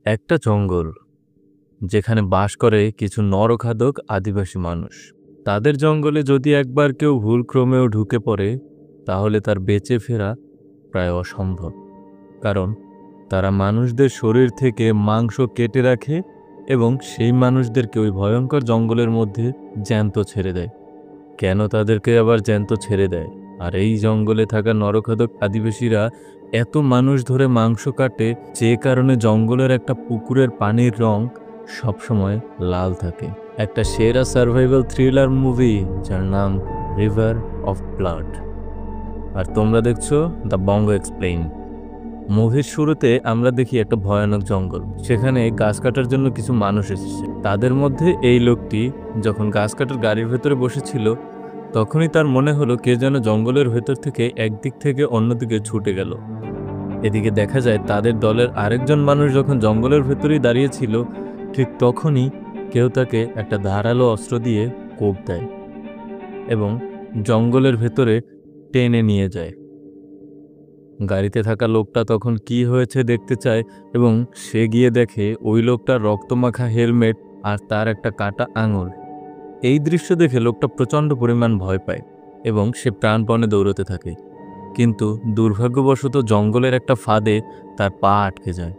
একটা জঙ্গল যেখানে বাস করে কিছু নরখাদক আদিবাসী মানুষ। তাদের জঙ্গলে যদি একবার কেউ ভুলক্রমেও ঢুকে পড়ে তাহলে তার বেঁচে ফেরা প্রায় অসম্ভব। কারণ তারা মানুষদের শরীর থেকে মাংস কেটে রাখে এবং সেই মানুষদেরকে ওই ভয়ঙ্কর জঙ্গলের মধ্যে জ্যান্ত ছেড়ে দেয়। কেন তাদেরকে আবার জ্যান্ত ছেড়ে দেয়? আর এই জঙ্গলে থাকা নরখাদক আদিবাসীরা এত মানুষ ধরে মাংস কাটে যে কারণে জঙ্গলের একটা পুকুরের পানির রং সবসময় লাল থাকে। একটা সেরা সার্ভাইভাল থ্রিলার মুভি যার নাম রিভার অফ ব্লাড। আর তোমরা দেখছো দ্য বঙ্গ এক্সপ্লেইন। মুভির শুরুতে আমরা দেখি একটা ভয়ানক জঙ্গল, সেখানে গাছ কাটার জন্য কিছু মানুষ এসেছে। তাদের মধ্যে এই লোকটি যখন গাছ কাটার গাড়ির ভেতরে বসেছিল তখনই তার মনে হলো কে যেন জঙ্গলের ভেতর থেকে একদিক থেকে অন্যদিকে ছুটে গেল। এদিকে দেখা যায় তাদের দলের আরেকজন মানুষ যখন জঙ্গলের ভেতরেই দাঁড়িয়েছিল ঠিক তখনই কেউ তাকে একটা ধারালো অস্ত্র দিয়ে কোপ দেয় এবং জঙ্গলের ভেতরে টেনে নিয়ে যায়। গাড়িতে থাকা লোকটা তখন কি হয়েছে দেখতে চায় এবং সে গিয়ে দেখে ওই লোকটার রক্তমাখা হেলমেট আর তার একটা কাটা আঙুল। এই দৃশ্য দেখে লোকটা প্রচণ্ড পরিমাণ ভয় পায় এবং সে প্রাণপণে দৌড়তে থাকে, কিন্তু দুর্ভাগ্যবশত জঙ্গলের একটা ফাঁদে তার পা আটকে যায়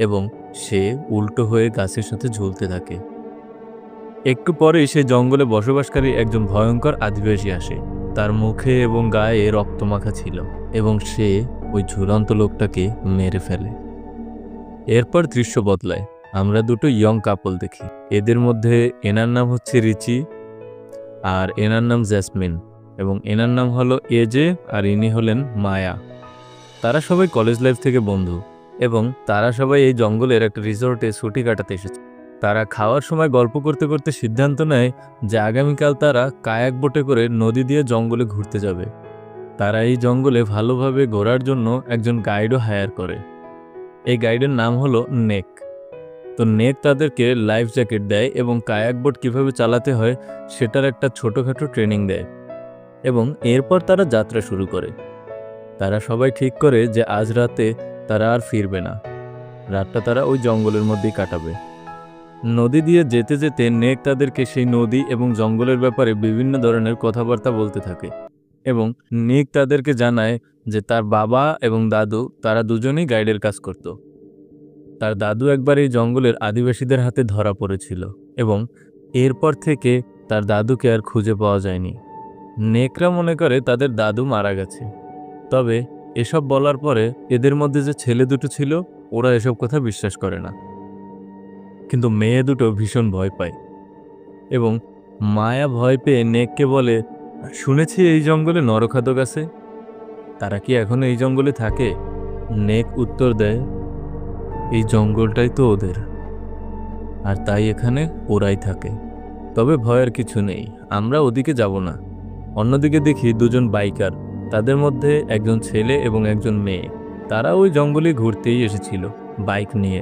এবং সে উল্টো হয়ে গাছের সাথে ঝুলতে থাকে। একটু পরেই সে জঙ্গলে বসবাসকারী একজন ভয়ঙ্কর আদিবাসী আসে। তার মুখে এবং গায়ে রক্তমাখা ছিল এবং সে ওই ঝুলন্ত লোকটাকে মেরে ফেলে। এরপর দৃশ্য বদলায়, আমরা দুটো ইয়ং কাপল দেখি। এদের মধ্যে এনার নাম হচ্ছে রিচি আর এনার নাম জ্যাসমিন এবং এনার নাম হলো এজে আর ইনি হলেন মায়া। তারা সবাই কলেজ লাইফ থেকে বন্ধু এবং তারা সবাই এই জঙ্গলের একটা রিসোর্টে ছুটি কাটাতে এসেছে। তারা খাওয়ার সময় গল্প করতে করতে সিদ্ধান্ত নেয় যে আগামীকাল তারা কায়াক বোটে করে নদী দিয়ে জঙ্গলে ঘুরতে যাবে। তারা এই জঙ্গলে ভালোভাবে ঘোরার জন্য একজন গাইডও হায়ার করে। এই গাইডের নাম হলো নেক। তো নেক তাদেরকে লাইফ জ্যাকেট দেয় এবং কায়াক বোট কীভাবে চালাতে হয় সেটার একটা ছোটোখাটো ট্রেনিং দেয় এবং এরপর তারা যাত্রা শুরু করে। তারা সবাই ঠিক করে যে আজ রাতে তারা আর ফিরবে না, রাতটা তারা ওই জঙ্গলের মধ্যেই কাটাবে। নদী দিয়ে যেতে যেতে নেক তাদেরকে সেই নদী এবং জঙ্গলের ব্যাপারে বিভিন্ন ধরনের কথাবার্তা বলতে থাকে এবং নেক তাদেরকে জানায় যে তার বাবা এবং দাদু তারা দুজনেই গাইডের কাজ করত। তার দাদু একবার এই জঙ্গলের আদিবাসীদের হাতে ধরা পড়েছিল এবং এরপর থেকে তার দাদুকে আর খুঁজে পাওয়া যায়নি। নেকরা মনে করে তাদের দাদু মারা গেছে। তবে এসব বলার পরে এদের মধ্যে যে ছেলে দুটো ছিল ওরা এসব কথা বিশ্বাস করে না, কিন্তু মেয়ে দুটো ভীষণ ভয় পায় এবং মায়া ভয় পেয়ে নেককে বলে, শুনেছি এই জঙ্গলে নরখাদক আছে, তারা কি এখনো এই জঙ্গলে থাকে? নেক উত্তর দেয়, এই জঙ্গলটাই তো ওদের, আর তাই এখানে ওরাই থাকে। তবে ভয়ের কিছু নেই, আমরা ওদিকে যাব না। অন্যদিকে দেখি দুজন বাইকার, তাদের মধ্যে একজন ছেলে এবং একজন মেয়ে। তারা ওই জঙ্গলে ঘুরতেই এসেছিল বাইক নিয়ে।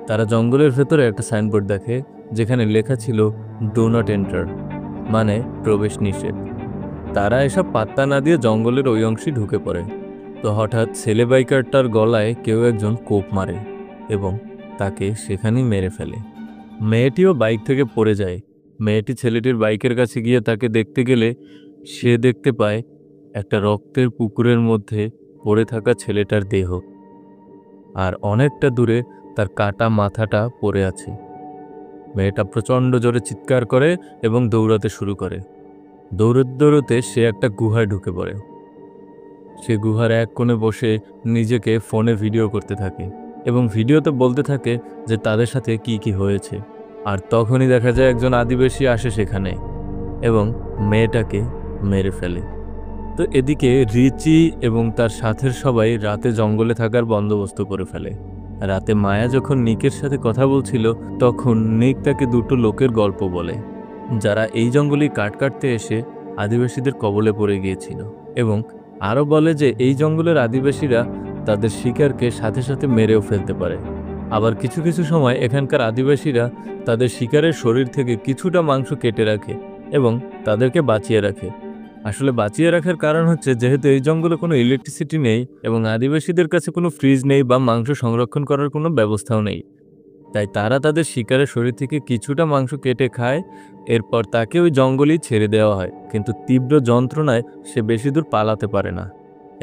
তারা জঙ্গলের ভেতরে একটা সাইনবোর্ড দেখে যেখানে লেখা ছিল ডু নট এন্টার, মানে প্রবেশ নিষেধ। তারা এসব পাত্তা না দিয়ে জঙ্গলের ওই অংশে ঢুকে পড়ে। তো হঠাৎ ছেলে বাইকারটার গলায় কেউ একজন কোপ মারে এবং তাকে সেখানেই মেরে ফেলে। মেয়েটিও বাইক থেকে পড়ে যায়। মেয়েটি ছেলেটির বাইকের কাছে গিয়ে তাকে দেখতে গেলে সে দেখতে পায় একটা রক্তের পুকুরের মধ্যে পড়ে থাকা ছেলেটার দেহ, আর অনেকটা দূরে তার কাটা মাথাটা পড়ে আছে। মেয়েটা প্রচণ্ড জোরে চিৎকার করে এবং দৌড়াতে শুরু করে। দৌড়তে দৌড়তে সে একটা গুহায় ঢুকে পড়ে। সে গুহার এক কোণে বসে নিজেকে ফোনে ভিডিও করতে থাকে এবং ভিডিওতে বলতে থাকে যে তাদের সাথে কি কি হয়েছে। আর তখনই দেখা যায় একজন আদিবাসী আসে সেখানে এবং মেয়েটাকে মেরে ফেলে। তো এদিকে রিচি এবং তার সাথের সবাই রাতে জঙ্গলে থাকার বন্দোবস্ত করে ফেলে। রাতে মায়া যখন নিকের সাথে কথা বলছিল তখন নিক তাকে দুটো লোকের গল্প বলে যারা এই জঙ্গলে কাঠ কাটতে এসে আদিবাসীদের কবলে পড়ে গিয়েছিল এবং আরও বলে যে এই জঙ্গলের আদিবাসীরা তাদের শিকারকে সাথে সাথে মেরেও ফেলতে পারে। আবার কিছু কিছু সময় এখানকার আদিবাসীরা তাদের শিকারের শরীর থেকে কিছুটা মাংস কেটে রাখে এবং তাদেরকে বাঁচিয়ে রাখে। আসলে বাঁচিয়ে রাখার কারণ হচ্ছে যেহেতু এই জঙ্গলে কোনো ইলেকট্রিসিটি নেই এবং আদিবাসীদের কাছে কোনো ফ্রিজ নেই বা মাংস সংরক্ষণ করার কোনো ব্যবস্থাও নেই, তাই তারা তাদের শিকারের শরীর থেকে কিছুটা মাংস কেটে খায়, এরপর তাকে ওই জঙ্গলেই ছেড়ে দেওয়া হয়। কিন্তু তীব্র যন্ত্রণায় সে বেশি দূর পালাতে পারে না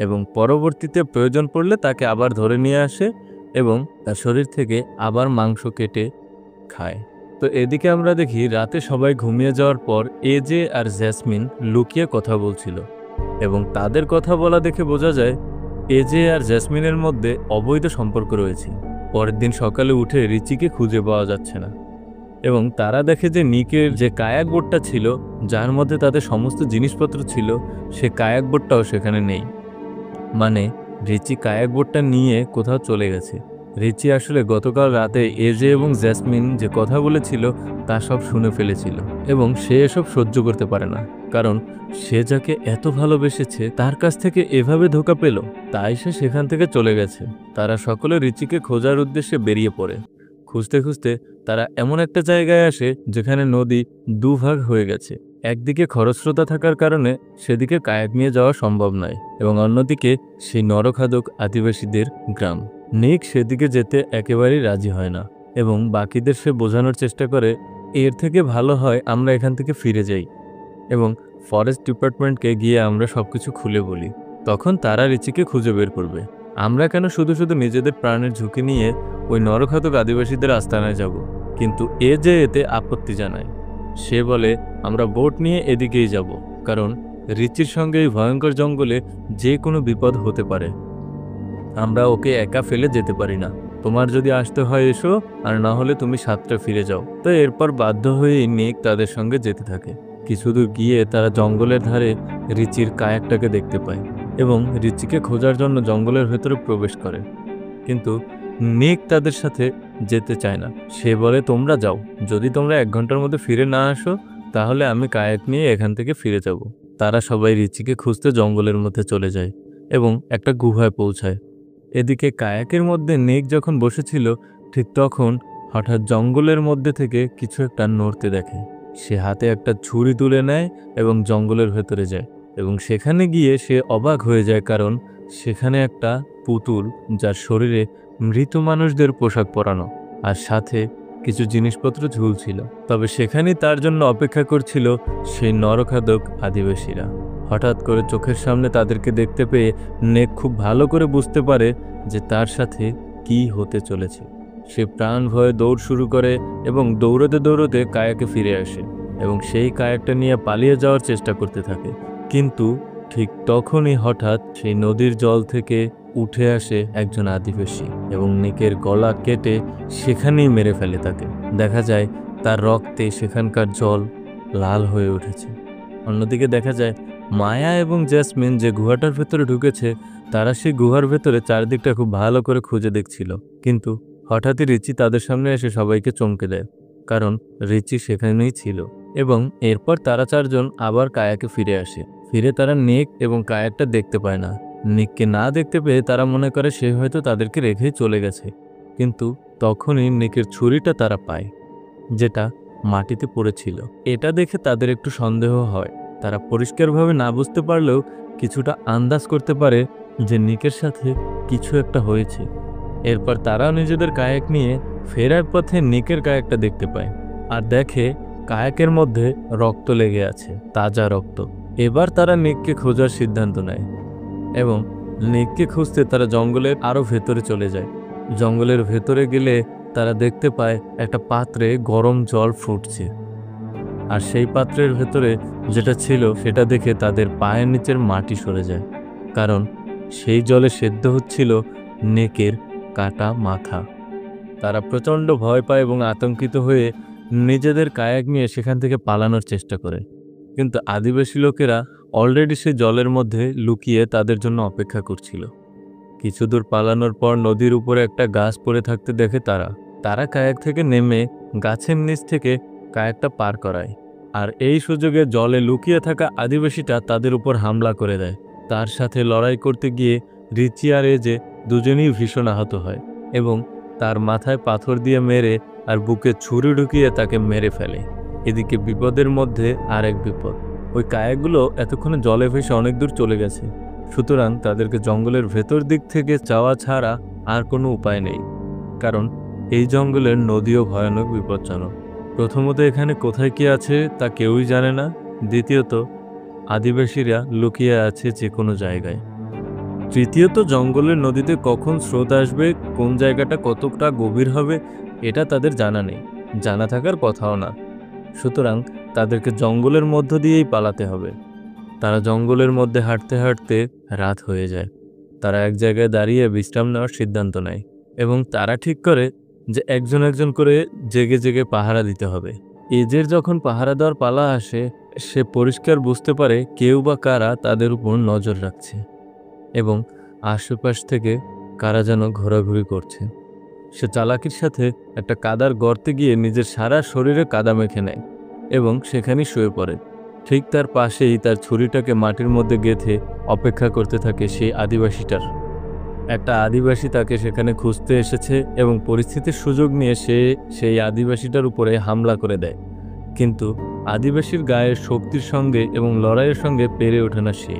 এবং পরবর্তীতে প্রয়োজন পড়লে তাকে আবার ধরে নিয়ে আসে এবং তার শরীর থেকে আবার মাংস কেটে খায়। তো এদিকে আমরা দেখি রাতে সবাই ঘুমিয়ে যাওয়ার পর এজে আর জেসমিন লুকিয়ে কথা বলছিল এবং তাদের কথা বলা দেখে বোঝা যায় এজে আর জেসমিনের মধ্যে অবৈধ সম্পর্ক রয়েছে। পরের দিন সকালে উঠে রিচিকে খুঁজে পাওয়া যাচ্ছে না এবং তারা দেখে যে নিকের যে কায়াক বোটটা ছিল, যার মধ্যে তাদের সমস্ত জিনিসপত্র ছিল, সে কায়াক বোটটাও সেখানে নেই। মানে রিচি কায়াক বোটটা নিয়ে কোথাও চলে গেছে। রিচি আসলে গতকাল রাতে এজে এবং জেসমিন যে কথা বলেছিল তা সব শুনে ফেলেছিল এবং সে এসব সহ্য করতে পারে না, কারণ সে যাকে এত ভালোবেসেছে তার কাছ থেকে এভাবে ধোঁকা পেল। তাই সে সেখান থেকে চলে গেছে। তারা সকলে রিচিকে খোঁজার উদ্দেশ্যে বেরিয়ে পড়ে। খুঁজতে খুঁজতে তারা এমন একটা জায়গায় আসে যেখানে নদী দুভাগ হয়ে গেছে। একদিকে খরস্রোতা থাকার কারণে সেদিকে কায়াক নিয়ে যাওয়া সম্ভব নয় এবং অন্যদিকে সেই নরখাদক আদিবাসীদের গ্রাম। নিক সেদিকে যেতে একেবারেই রাজি হয় না এবং বাকিদের সে বোঝানোর চেষ্টা করে এর থেকে ভালো হয় আমরা এখান থেকে ফিরে যাই এবং ফরেস্ট ডিপার্টমেন্টকে গিয়ে আমরা সবকিছু খুলে বলি। তখন তারা রিচিকে খুঁজে বের করবে। আমরা কেন শুধু শুধু নিজেদের প্রাণের ঝুঁকি নিয়ে ওই নরখাদক আদিবাসীদের আস্তানায় যাব? কিন্তু এ যে এতে আপত্তি জানায়। সে বলে আমরা বোট নিয়ে এদিকেই যাব, কারণ রিচির সঙ্গে এই ভয়ঙ্কর জঙ্গলে যে কোনো বিপদ হতে পারে। আমরা ওকে একা ফেলে যেতে পারি না। তোমার যদি আসতে হয় এসো, আর না হলে তুমি সাতটা ফিরে যাও। তো এরপর বাধ্য হয়ে নিক তাদের সঙ্গে যেতে থাকে। কিছু দূর গিয়ে তারা জঙ্গলের ধারে রিচির কায়াকটাকে দেখতে পায় এবং রিচিকে খোঁজার জন্য জঙ্গলের ভেতরে প্রবেশ করে। কিন্তু নিক তাদের সাথে যেতে চায় না। সে বলে তোমরা যাও, যদি তোমরা 1 ঘন্টার মধ্যে ফিরে না আসো তাহলে আমি কায়াক নিয়ে এখান থেকে ফিরে যাব। তারা সবাই রিচিকে খুঁজতে জঙ্গলের মধ্যে চলে যায় এবং একটা গুহায় পৌঁছায়। এদিকে কায়াকের মধ্যে নিক যখন বসেছিল ঠিক তখন হঠাৎ জঙ্গলের মধ্যে থেকে কিছু একটা নড়তে দেখে। সে হাতে একটা ছুরি তুলে নেয় এবং জঙ্গলের ভেতরে যায় এবং সেখানে গিয়ে সে অবাক হয়ে যায়, কারণ সেখানে একটা পুতুল যার শরীরে মৃত মানুষদের পোশাক পরানো আর সাথে কিছু জিনিসপত্র ঝুলছিল। তবে সেখানেই তার জন্য অপেক্ষা করছিল সেই নরখাদক আদিবাসীরা। হঠাৎ করে চোখের সামনে তাদেরকে দেখতে পেয়ে নেক খুব ভালো করে বুঝতে পারে যে তার সাথে কি হতে চলেছে। সে প্রাণ ভয়ে দৌড় শুরু করে এবং দৌড়তে দৌড়তে কায়াকে ফিরে আসে এবং সেই কায়াকটা নিয়ে পালিয়ে যাওয়ার চেষ্টা করতে থাকে। কিন্তু ঠিক তখনই হঠাৎ সেই নদীর জল থেকে উঠে আসে একজন আদিবাসী এবং নিকের গলা কেটে সেখানেই মেরে ফেলে তাকে। দেখা যায় তার রক্তে সেখানকার জল লাল হয়ে উঠেছে। অন্যদিকে দেখা যায় মায়া এবং জেসমিন যে গুহাটার ভেতরে ঢুকেছে, তারা সেই গুহার ভেতরে চারদিকটা খুব ভালো করে খুঁজে দেখছিল। কিন্তু হঠাৎই রিচি তাদের সামনে এসে সবাইকে চমকে দেয়, কারণ রিচি সেখানেই ছিল। এবং এরপর তারা চারজন আবার কায়াকে ফিরে আসে। ফিরে তারা নিক এবং কায়াকটা দেখতে পায় না। নিককে না দেখতে পেয়ে তারা মনে করে সে হয়তো তাদেরকে রেখেই চলে গেছে। কিন্তু তখনই নিকের ছুরিটা তারা পায়, যেটা মাটিতে পড়েছিল। এটা দেখে তাদের একটু সন্দেহ হয়। তারা পরিষ্কারভাবে না বুঝতে পারলেও কিছুটা আন্দাজ করতে পারে যে নিকের সাথে কিছু একটা হয়েছে। এরপর তারাও নিজেদের কায়াক নিয়ে ফেরার পথে নিকের কায়াকটা দেখতে পায় আর দেখে কায়াকের মধ্যে রক্ত লেগে আছে, তাজা রক্ত। এবার তারা নিককে খোঁজার সিদ্ধান্ত নেয় এবং নিককে খুঁজতে তারা জঙ্গলের আরও ভেতরে চলে যায়। জঙ্গলের ভেতরে গেলে তারা দেখতে পায় একটা পাত্রে গরম জল ফুটছে, আর সেই পাত্রের ভেতরে যেটা ছিল সেটা দেখে তাদের পায়ের নিচের মাটি সরে যায়, কারণ সেই জলে সেদ্ধ হচ্ছিল নেকের কাটা মাথা। তারা প্রচণ্ড ভয় পায় এবং আতঙ্কিত হয়ে নিজেদের কায়াক নিয়ে সেখান থেকে পালানোর চেষ্টা করে। কিন্তু আদিবাসী লোকেরা অলরেডি সেই জলের মধ্যে লুকিয়ে তাদের জন্য অপেক্ষা করছিল। কিছু দূর পালানোর পর নদীর উপরে একটা গাছ পড়ে থাকতে দেখে তারা কায়াক থেকে নেমে গাছের নিচ থেকে কায়াকটা পার করায়, আর এই সুযোগে জলে লুকিয়ে থাকা আদিবাসীটা তাদের উপর হামলা করে দেয়। তার সাথে লড়াই করতে গিয়ে রিচি আর এজে দুজনেই ভীষণ আহত হয় এবং তার মাথায় পাথর দিয়ে মেরে আর বুকে ছুরি ঢুকিয়ে তাকে মেরে ফেলে। এদিকে বিপদের মধ্যে আরেক বিপদ। ওই কায়াকগুলো এতক্ষণে জলে ভেসে অনেক দূর চলে গেছে, সুতরাং তাদেরকে জঙ্গলের ভেতর দিক থেকে যাওয়া ছাড়া আর কোনো উপায় নেই, কারণ এই জঙ্গলের নদীও ভয়ানক বিপজ্জনক। প্রথমত এখানে কোথায় কি আছে তা কেউই জানে না। দ্বিতীয়ত আদিবাসীরা লুকিয়ে আছে যে কোনো জায়গায়। তৃতীয়ত জঙ্গলের নদীতে কখন স্রোত আসবে, কোন জায়গাটা কতটা গভীর হবে এটা তাদের জানা নেই, জানা থাকার কথাও না। সুতরাং তাদেরকে জঙ্গলের মধ্য দিয়েই পালাতে হবে। তারা জঙ্গলের মধ্যে হাঁটতে হাঁটতে রাত হয়ে যায়। তারা এক জায়গায় দাঁড়িয়ে বিশ্রাম নেওয়ার সিদ্ধান্ত নেয় এবং তারা ঠিক করে যে একজন একজন করে জেগে জেগে পাহারা দিতে হবে। এজের যখন পাহারা দেওয়ার পালা আসে, সে পরিষ্কার বুঝতে পারে কেউ বা কারা তাদের উপর নজর রাখছে এবং আশেপাশ থেকে কারা যেন ঘোরাঘুরি করছে। সে চালাকির সাথে একটা কাদার গর্তে গিয়ে নিজের সারা শরীরে কাদা মেখে নেয় এবং সেখানেই শুয়ে পড়ে। ঠিক তার পাশেই তার ছুরিটাকে মাটির মধ্যে গেঁথে অপেক্ষা করতে থাকে সেই আদিবাসীটার। একটা আদিবাসী তাকে সেখানে খুঁজতে এসেছে এবং পরিস্থিতির সুযোগ নিয়ে সে সেই আদিবাসীটার উপরে হামলা করে দেয়। কিন্তু আদিবাসীর গায়ের শক্তির সঙ্গে এবং লড়াইয়ের সঙ্গে পেরে ওঠে না সে।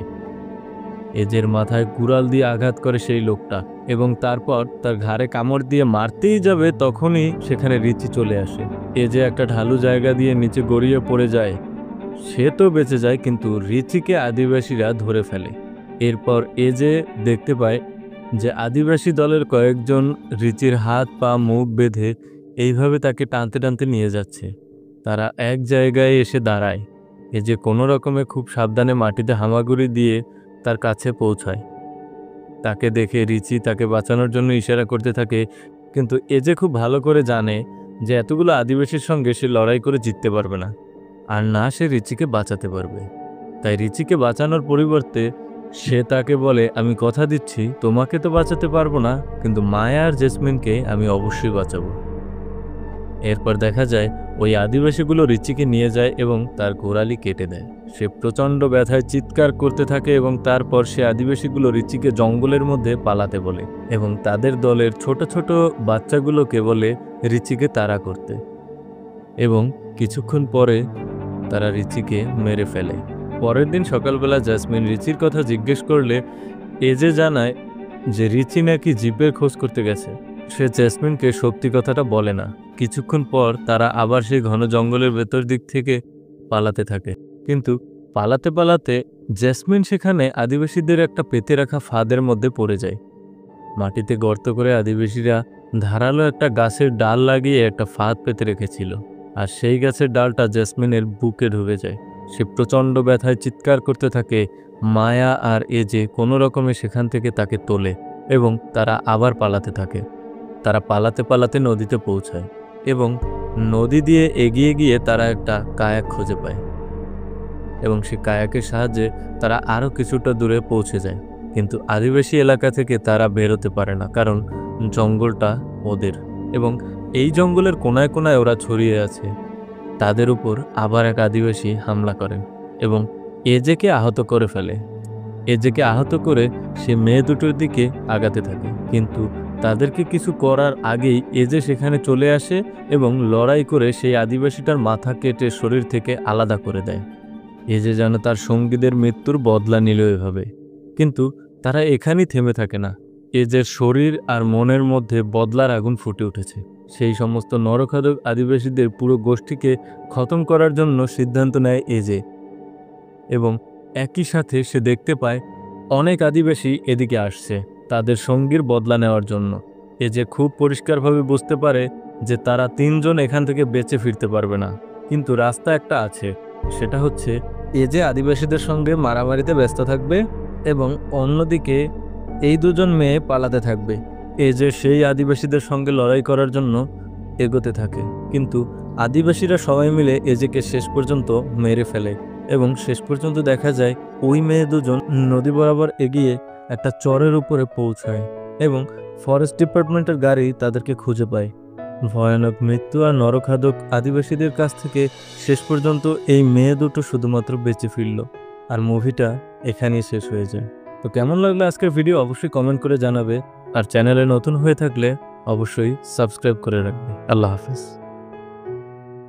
এজের মাথায় কুড়াল দিয়ে আঘাত করে সেই লোকটা এবং তারপর তার ঘাড়ে কামড় দিয়ে মারতেই যাবে, তখনই সেখানে রিচি চলে আসে। এজে একটা ঢালু জায়গা দিয়ে নিচে গড়িয়ে পড়ে যায়। সে তো বেঁচে যায়, কিন্তু রিচিকে আদিবাসীরা ধরে ফেলে। এরপর এজে দেখতে পায় যে আদিবাসী দলের কয়েকজন রিচির হাত পা মুখ বেঁধে এইভাবে তাকে টানতে টানতে নিয়ে যাচ্ছে। তারা এক জায়গায় এসে দাঁড়ায়। এজে কোনো রকমে খুব সাবধানে মাটিতে হামাগুড়ি দিয়ে তার কাছে পৌঁছায়। তাকে দেখে রিচি তাকে বাঁচানোর জন্য ইশারা করতে থাকে, কিন্তু এজে খুব ভালো করে জানে যে এতগুলো আদিবাসীর সঙ্গে সে লড়াই করে জিততে পারবে না, আর না সে রিচিকে বাঁচাতে পারবে। তাই রিচিকে বাঁচানোর পরিবর্তে সে তাকে বলে, আমি কথা দিচ্ছি তোমাকে তো বাঁচাতে পারবো না, কিন্তু মায়া আর জেসমিনকে আমি অবশ্যই বাঁচাবো। এরপর দেখা যায় ওই আদিবাসীগুলো রিচিকে নিয়ে যায় এবং তার গোড়ালি কেটে দেয়। সে প্রচণ্ড ব্যথায় চিৎকার করতে থাকে এবং তারপর সে আদিবাসীগুলো রিচিকে জঙ্গলের মধ্যে পালাতে বলে এবং তাদের দলের ছোট ছোট বাচ্চাগুলোকে বলে রিচিকে তাড়া করতে, এবং কিছুক্ষণ পরে তারা রিচিকে মেরে ফেলে। পরের দিন সকালবেলা জেসমিন রিচির কথা জিজ্ঞেস করলে এজে জানায় যে রিচি নাকি জিপের খোঁজ করতে গেছে। সে জেসমিনকে সত্যি কথাটা বলে না। কিছুক্ষণ পর তারা আবার সেই ঘন জঙ্গলের ভেতর দিক থেকে পালাতে থাকে, কিন্তু পালাতে পালাতে জেসমিন সেখানে আদিবাসীদের একটা পেতে রাখা ফাঁদের মধ্যে পড়ে যায়। মাটিতে গর্ত করে আদিবাসীরা ধারালো একটা গাছের ডাল লাগিয়ে একটা ফাঁদ পেতে রেখেছিল, আর সেই গাছের ডালটা জেসমিনের বুকে ঢুকে যায়। সে প্রচণ্ড ব্যথায় চিৎকার করতে থাকে। মায়া আর এজে কোনো রকমে সেখান থেকে তাকে তোলে এবং তারা আবার পালাতে থাকে। তারা পালাতে পালাতে নদীতে পৌঁছায় এবং নদী দিয়ে এগিয়ে গিয়ে তারা একটা কায়াক খুঁজে পায় এবং সেই কায়াকের সাহায্যে তারা আরও কিছুটা দূরে পৌঁছে যায়। কিন্তু আদিবাসী এলাকা থেকে তারা বেরোতে পারে না, কারণ জঙ্গলটা ওদের এবং এই জঙ্গলের কোনায় কোনায় ওরা ছড়িয়ে আছে। তাদের উপর আবার এক আদিবাসী হামলা করেন এবং এজেকে আহত করে ফেলে। এজেকে আহত করে সে মেয়ে দুটোর দিকে আগাতে থাকে, কিন্তু তাদেরকে কিছু করার আগেই এজে সেখানে চলে আসে এবং লড়াই করে সেই আদিবাসীটার মাথা কেটে শরীর থেকে আলাদা করে দেয়। এজে যেন তার সঙ্গীদের মৃত্যুর বদলা নিল এভাবে। কিন্তু তারা এখানেই থেমে থাকে না। এজের শরীর আর মনের মধ্যে বদলার আগুন ফুটে উঠেছে। সেই সমস্ত নরখাদক আদিবাসীদের পুরো গোষ্ঠীকে খতম করার জন্য সিদ্ধান্ত নেয় এজে, এবং একই সাথে সে দেখতে পায় অনেক আদিবাসী এদিকে আসছে তাদের সঙ্গীর বদলা নেওয়ার জন্য। এজে খুব পরিষ্কারভাবে বুঝতে পারে যে তারা তিনজন এখান থেকে বেঁচে ফিরতে পারবে না, কিন্তু রাস্তা একটা আছে। সেটা হচ্ছে এজে আদিবাসীদের সঙ্গে মারামারিতে ব্যস্ত থাকবে এবং অন্যদিকে এই দুজন মেয়ে পালাতে থাকবে। এজে সেই আদিবাসীদের সঙ্গে লড়াই করার জন্য এগোতে থাকে, কিন্তু আদিবাসীরা সবাই মিলে এজেকে শেষ পর্যন্ত মেরে ফেলে এবং শেষ পর্যন্ত দেখা যায় ওই মেয়ে দুজন নদী বরাবর এগিয়ে একটা চরের উপরে পৌঁছায় এবং ফরেস্ট ডিপার্টমেন্টের গাড়ি তাদেরকে খুঁজে পায়। ভয়ানক মৃত্যু আর নরখাদক আদিবাসীদের কাছ থেকে শেষ পর্যন্ত এই মেয়ে দুটো শুধুমাত্র বেঁচে ফিরল, আর মুভিটা এখানেই শেষ হয়ে যায়। তো কেমন লাগলো আজকের ভিডিও অবশ্যই কমেন্ট করে জানাবে, আর চ্যানেলে নতুন হয়ে থাকলে অবশ্যই সাবস্ক্রাইব করে রাখবে। আল্লাহ হাফেজ।